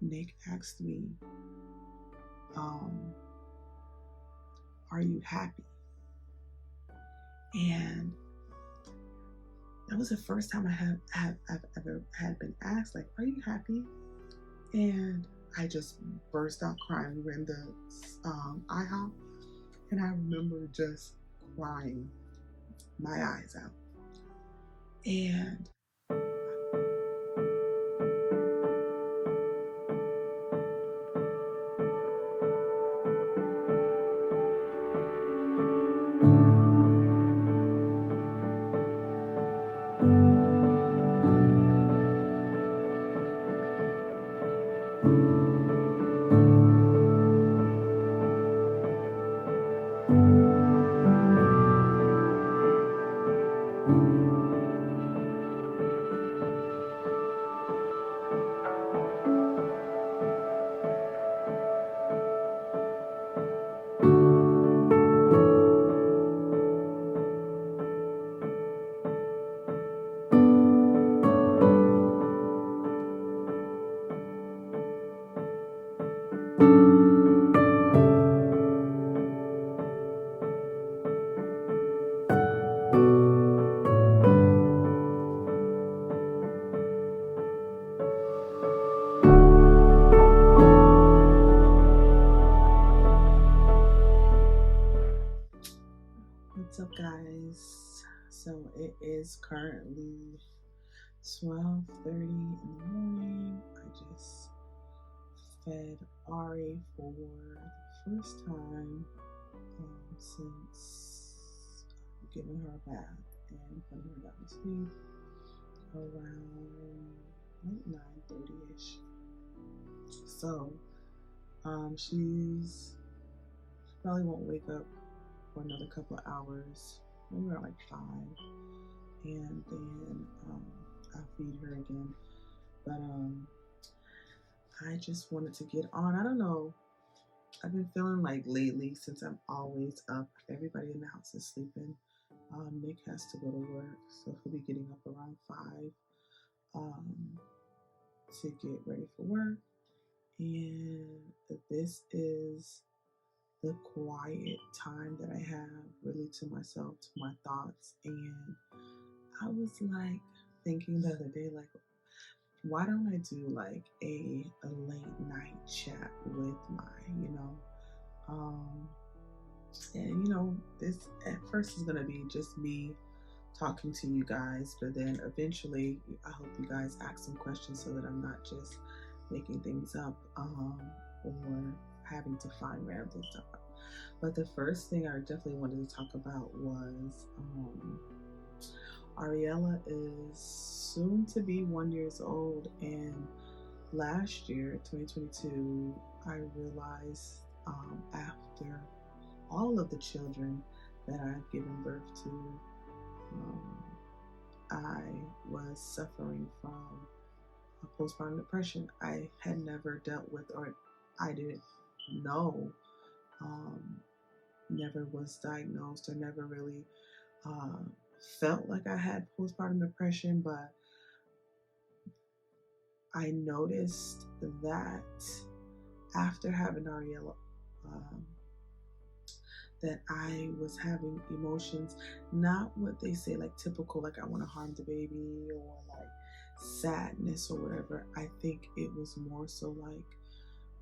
Nick asked me, are you happy? And that was the first time I've ever had been asked, like, are you happy? And I just burst out crying. We were in the IHOP, and I remember just crying my eyes out. And what's up, guys? So it is currently 12:30 in the morning. I just fed Ari for the first time since giving her a bath and putting her down to sleep around like 9:30ish. So she probably won't wake up for another couple of hours, maybe around like 5, and then I'll feed her again. But I just wanted to get on. I don't know. I've been feeling like lately, since I'm always up, everybody in the house is sleeping. Nick has to go to work, so he'll be getting up around 5 to get ready for work. And this is the quiet time that I have really to myself, to my thoughts. And I was like thinking the other day, like, why don't I do like a late night chat with and this at first is gonna be just me talking to you guys, but then eventually I hope you guys ask some questions so that I'm not just making things up or having to find random stuff. But the first thing I definitely wanted to talk about was Ariella is soon to be 1 year old, and last year, 2022, I realized after all of the children that I've given birth to, I was suffering from postpartum depression. I had never dealt with, or I didn't know, never was diagnosed, or never really felt like I had postpartum depression, but I noticed that after having Ariella, that I was having emotions, not what they say like typical, like I want to harm the baby or like sadness or whatever. I think it was more so like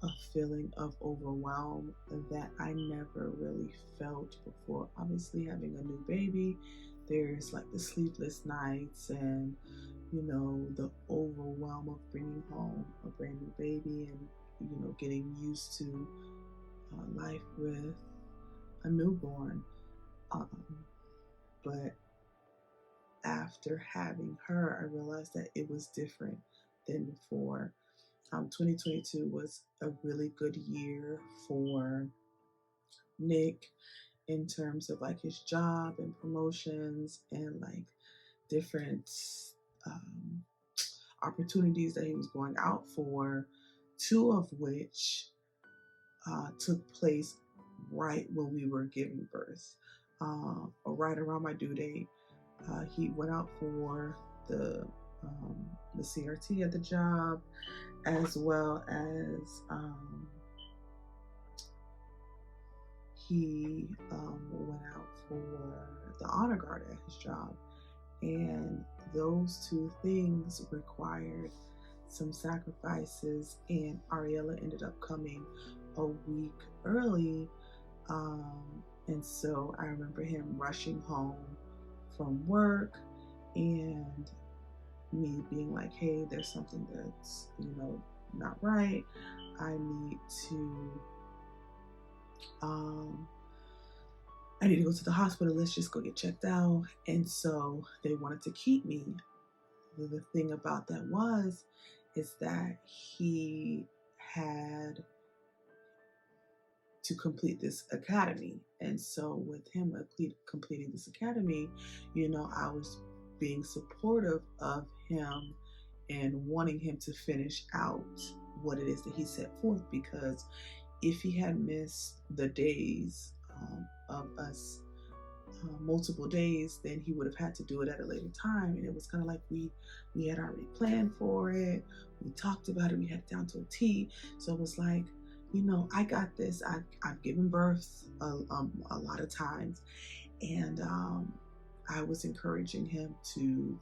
a feeling of overwhelm that I never really felt before. Obviously, having a new baby, there's like the sleepless nights and the overwhelm of bringing home a brand new baby and getting used to life with a newborn. But after having her, I realized that it was different than before. 2022 was a really good year for Nick in terms of like his job and promotions and like different opportunities that he was going out for, 2 of which took place right when we were giving birth, or right around my due date. He went out for the CRT at the job, as well as he went out for the honor guard at his job. And those two things required some sacrifices, and Ariella ended up coming a week early. And so I remember him rushing home from work and me being like, hey, there's something that's, not right. I need to go to the hospital. Let's just go get checked out. And so they wanted to keep me. The thing about that is that he had to complete this academy. And so with him completing this academy, I was being supportive of him and wanting him to finish out what it is that he set forth, because if he had missed the days of us, multiple days, then he would have had to do it at a later time. And it was kind of like we had already planned for it. We talked about it. We had it down to a T. So it was like, I got this. I've given birth a lot of times. And I was encouraging him to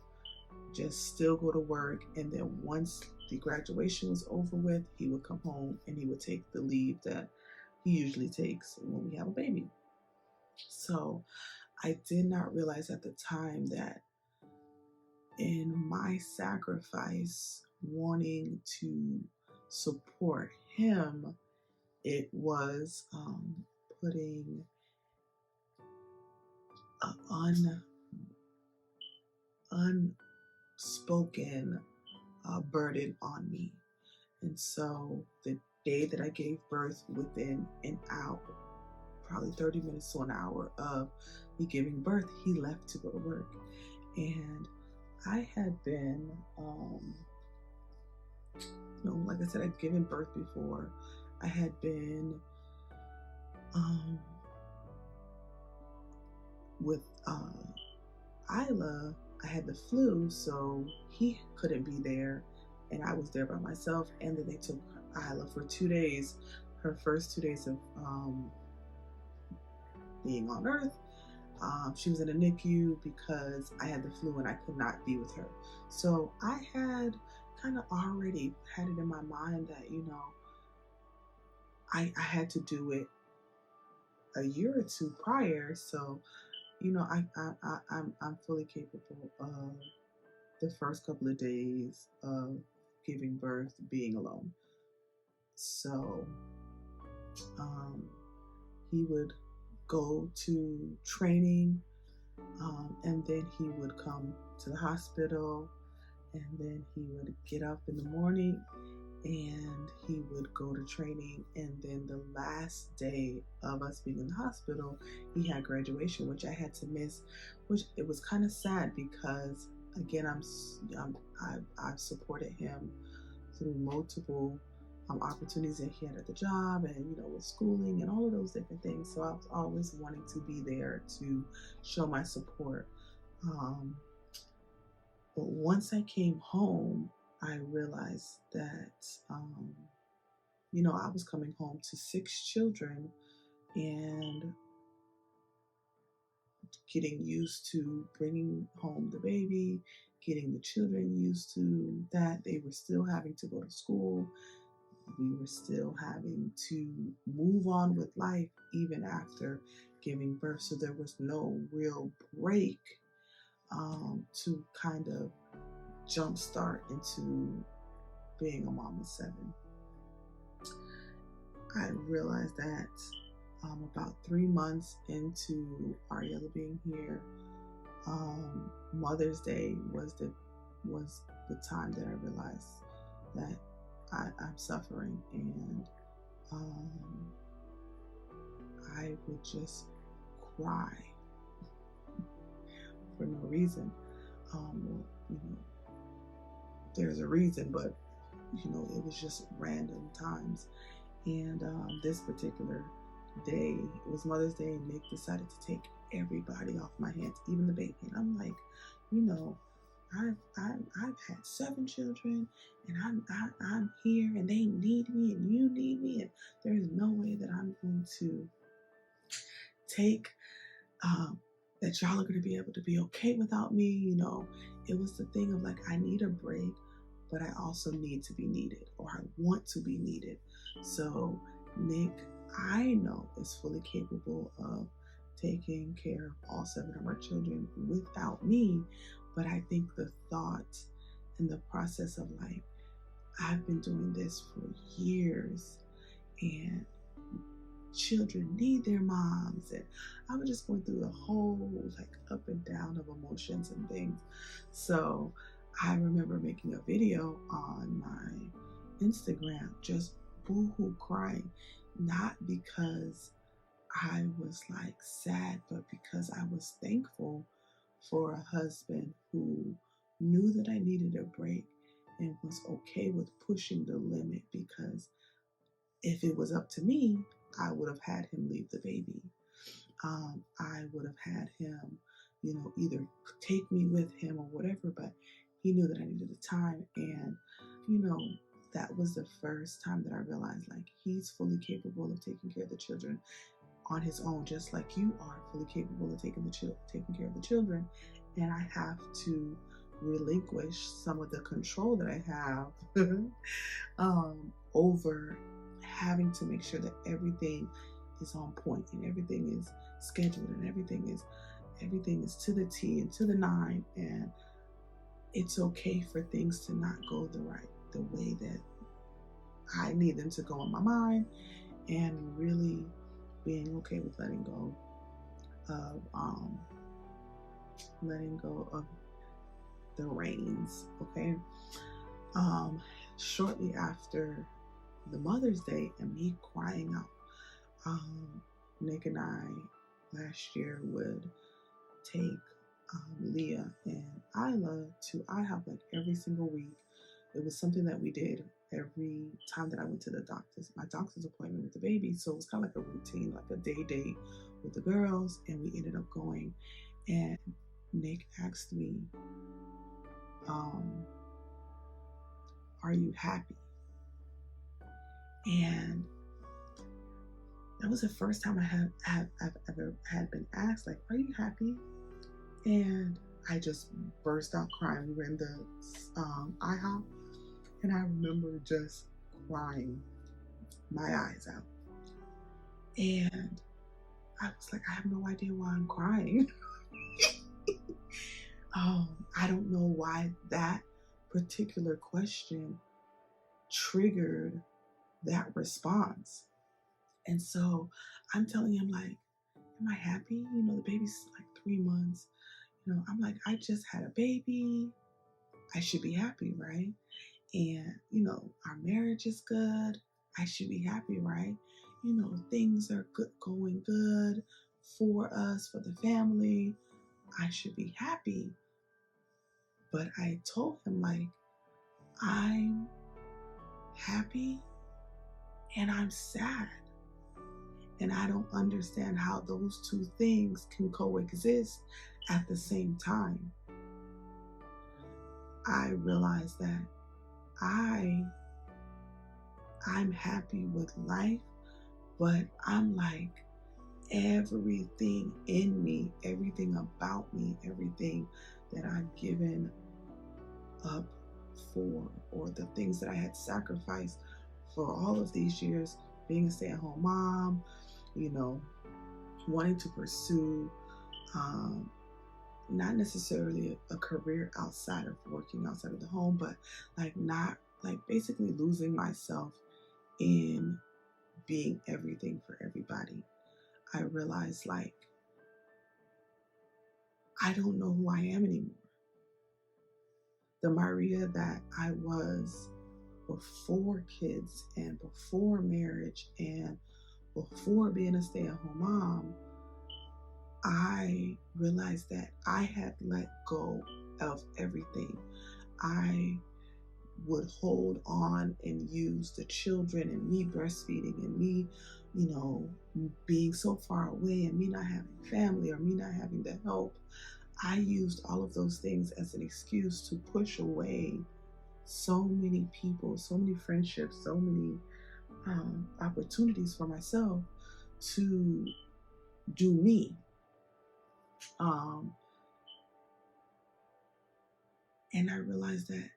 just still go to work. And then once the graduation was over with, he would come home and he would take the leave that he usually takes when we have a baby. So I did not realize at the time that in my sacrifice, wanting to support him, it was putting an unspoken burden on me. And so the day that I gave birth, within an hour, probably 30 minutes to an hour of me giving birth, he left to go to work. And I had been, like I said, I'd given birth before. I had been with Isla. I had the flu, so he couldn't be there, and I was there by myself. And then they took Isla for 2 days, her first 2 days of being on Earth. She was in a NICU because I had the flu and I could not be with her. So I had kind of already had it in my mind that, I had to do it a year or two prior. So, I'm fully capable of the first couple of days of giving birth being alone. So he would go to training, and then he would come to the hospital, and then he would get up in the morning and he would go to training. And then the last day of us being in the hospital, he had graduation, which I had to miss, which it was kind of sad because, again, I've supported him through multiple opportunities that he had at the job, and with schooling and all of those different things. So I was always wanting to be there to show my support. But once I came home, I realized that I was coming home to 6 children and getting used to bringing home the baby, getting the children used to that. They were still having to go to school. We were still having to move on with life even after giving birth. So there was no real break to kind of jumpstart into being a mom of 7. I realized that about 3 months into Ariella being here, Mother's Day was the time that I realized that I'm suffering, and I would just cry for no reason. There's a reason, but it was just random times. And this particular day, it was Mother's Day, and Nick decided to take everybody off my hands, even the baby. And I'm like, I've had 7 children, and I'm here, and they need me, and you need me, and there is no way that I'm going to take that y'all are going to be able to be okay without me. It was the thing of like, I need a break, but I also need to be needed, or I want to be needed. So Nick, I know, is fully capable of taking care of all 7 of our children without me. But I think the thought and the process of like, I've been doing this for years, and children need their moms, and I was just going through the whole like up and down of emotions and things. So I remember making a video on my Instagram just boohoo crying, not because I was like sad, but because I was thankful for a husband who knew that I needed a break and was okay with pushing the limit, because if it was up to me, I would have had him leave the baby. I would have had him, either take me with him or whatever, but he knew that I needed the time. And, you know, that was the first time that I realized like he's fully capable of taking care of the children on his own, just like you are fully capable of taking care of the children. And I have to relinquish some of the control that I have over having to make sure that everything is on point and everything is scheduled and everything is to the T and to the 9, and it's okay for things to not go the way that I need them to go in my mind, and really being okay with letting go of the reins. Okay. Shortly after the Mother's Day and me crying out, Nick and I last year would take Leah and Isla to IHOP like every single week. It was something that we did every time that I went to my doctor's appointment with the baby. So it was kind of like a routine, like a day date with the girls, and we ended up going. And Nick asked me, "Are you happy?" And that was the first time I've ever had been asked, like, "Are you happy?" And I just burst out crying. We were in the IHOP, and I remember just crying my eyes out. And I was like, I have no idea why I'm crying. I don't know why that particular question triggered that response. And so I'm telling him, like, am I happy? The baby's like 3 months. I'm like, I just had a baby. I should be happy, right? And, our marriage is good. I should be happy, right? Things are going good for us, for the family. I should be happy. But I told him, like, I'm happy and I'm sad. And I don't understand how those two things can coexist at the same time. I realized that I'm happy with life, but I'm like, everything in me, everything about me, everything that I've given up for, or the things that I had sacrificed for all of these years, being a stay-at-home mom, wanting to pursue not necessarily a career outside of working outside of the home, but basically losing myself in being everything for everybody. I realized, like, I don't know who I am anymore. The Maria that I was before kids and before marriage and before being a stay-at-home mom, I realized that I had let go of everything. I would hold on and use the children and me breastfeeding and me, being so far away and me not having family or me not having the help. I used all of those things as an excuse to push away so many people, so many friendships, so many opportunities for myself to do me. Um, and I realized that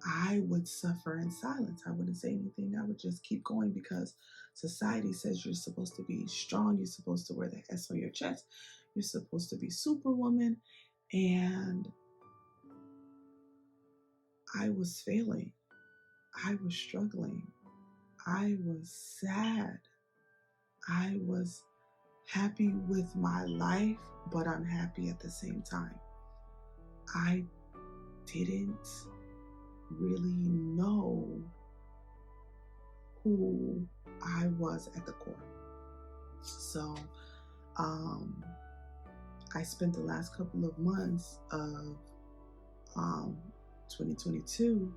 I would suffer in silence. I wouldn't say anything. I would just keep going because society says you're supposed to be strong. You're supposed to wear the S on your chest. You're supposed to be superwoman. And I was failing. I was struggling. I was sad. I was happy with my life, but unhappy at the same time. I didn't really know who I was at the core. So I spent the last couple of months of 2022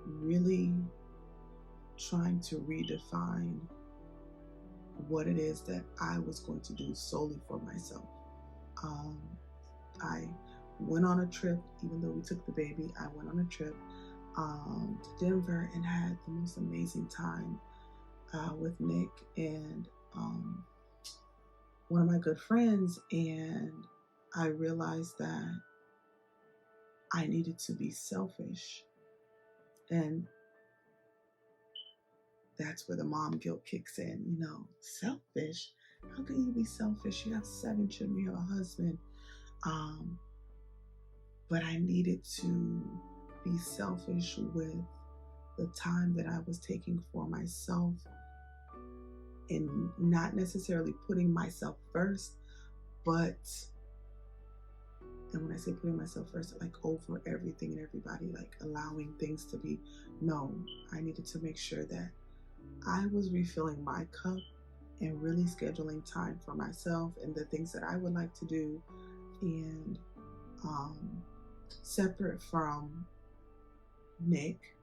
really trying to redefine what it is that I was going to do solely for myself. I went on a trip, even though we took the baby, I went on a trip to Denver and had the most amazing time with Nick and one of my good friends. And I realized that I needed to be selfish. And that's where the mom guilt kicks in, selfish. How can you be selfish? You have 7 children, you have a husband. But I needed to be selfish with the time that I was taking for myself and not necessarily putting myself first, but, and when I say putting myself first, like over everything and everybody, like allowing things to be, no, I needed to make sure that I was refilling my cup and really scheduling time for myself and the things that I would like to do, and separate from Nick,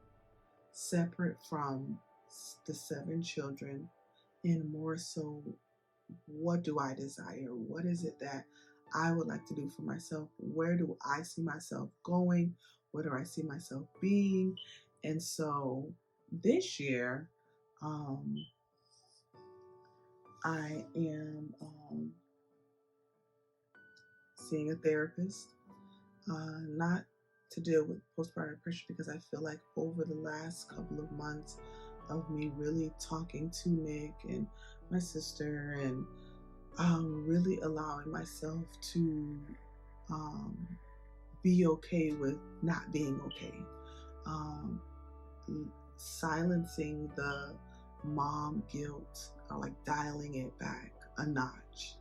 separate from the 7 children, and more so, what do I desire? What is it that I would like to do for myself? Where do I see myself going? Where do I see myself being? And so this year, I am seeing a therapist, not to deal with postpartum depression, because I feel like over the last couple of months of me really talking to Nick and my sister and really allowing myself to be okay with not being okay, silencing the mom guilt, or like dialing it back a notch,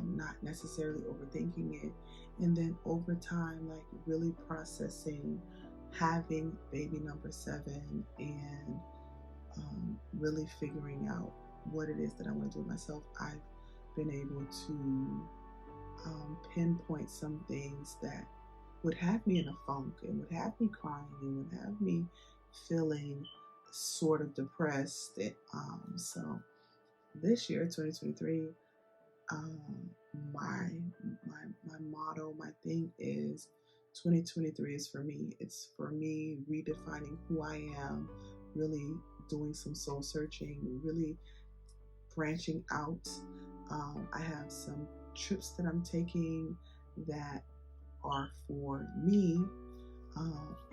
not necessarily overthinking it, and then over time, like really processing having baby number 7 and really figuring out what it is that I want to do myself. I've been able to pinpoint some things that would have me in a funk and would have me crying and would have me feeling sort of depressed. So this year, 2023, my motto, my thing is 2023 is for me. It's for me redefining who I am, really doing some soul searching, really branching out. I have some trips that I'm taking that are for me,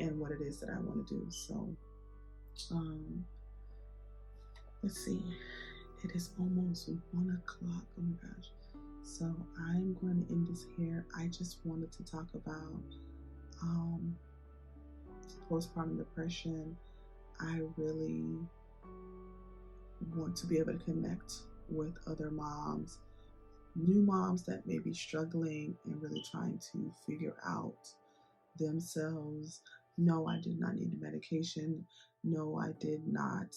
and what it is that I want to do. So let's see, it is almost 1 o'clock. Oh my gosh. So I'm going to end this here. I just wanted to talk about postpartum depression. I really want to be able to connect with other moms, new moms that may be struggling and really trying to figure out themselves. No, I did not need the medication. No, I did not.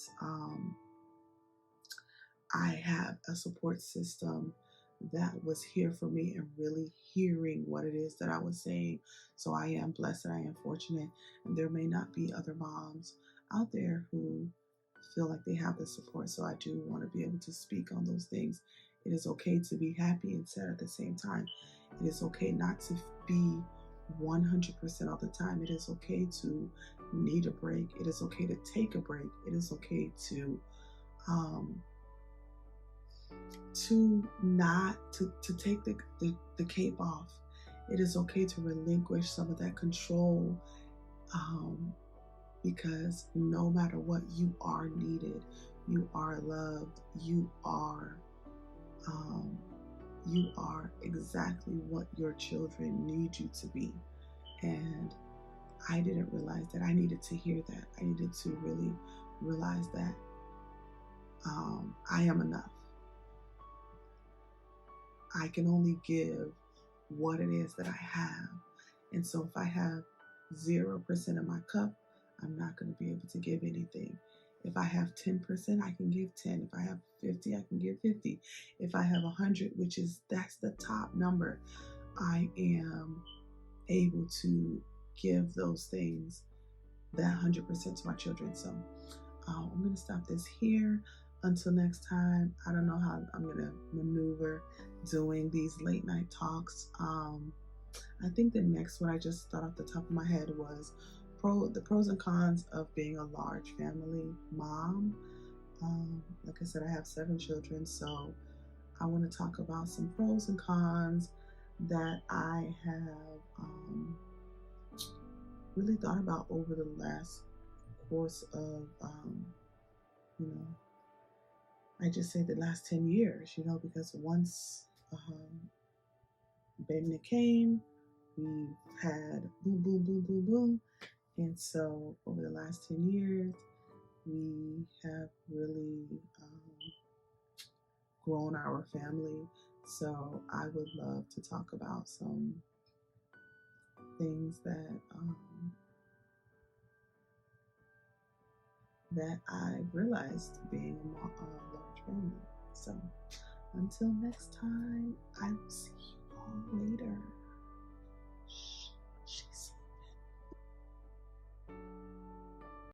I have a support system that was here for me and really hearing what it is that I was saying. So I am blessed and I am fortunate. And there may not be other moms out there who feel like they have the support. So I do want to be able to speak on those things. It is okay to be happy and sad at the same time. It is okay not to be 100% all the time. It is okay to need a break. It is okay to take a break. It is okay um, to not to take the cape off. It is okay to relinquish some of that control, um, because no matter what, you are needed, you are loved, um, you are exactly what your children need you to be. And I didn't realize that. I needed to hear that. I needed to really realize that I am enough. I can only give what it is that I have. And so if I have 0% of my cup, I'm not going to be able to give anything. If I have 10%, I can give 10. If I have 50, I can give 50. If I have 100, that's the top number, I am able to give those things, that 100% to my children. So I'm going to stop this here. Until next time, I don't know how I'm going to maneuver doing these late night talks. I think the next one I just thought off the top of my head was the pros and cons of being a large family mom. Like I said, I have 7 children, so I want to talk about some pros and cons that I have really thought about over the last course of, you know, I just say the last 10 years, because once baby Nick came, we've had boom, boom, boom, boom, boom. And so over the last 10 years, we have really grown our family. So I would love to talk about some things that I realized being a large family. So until next time, I will see you.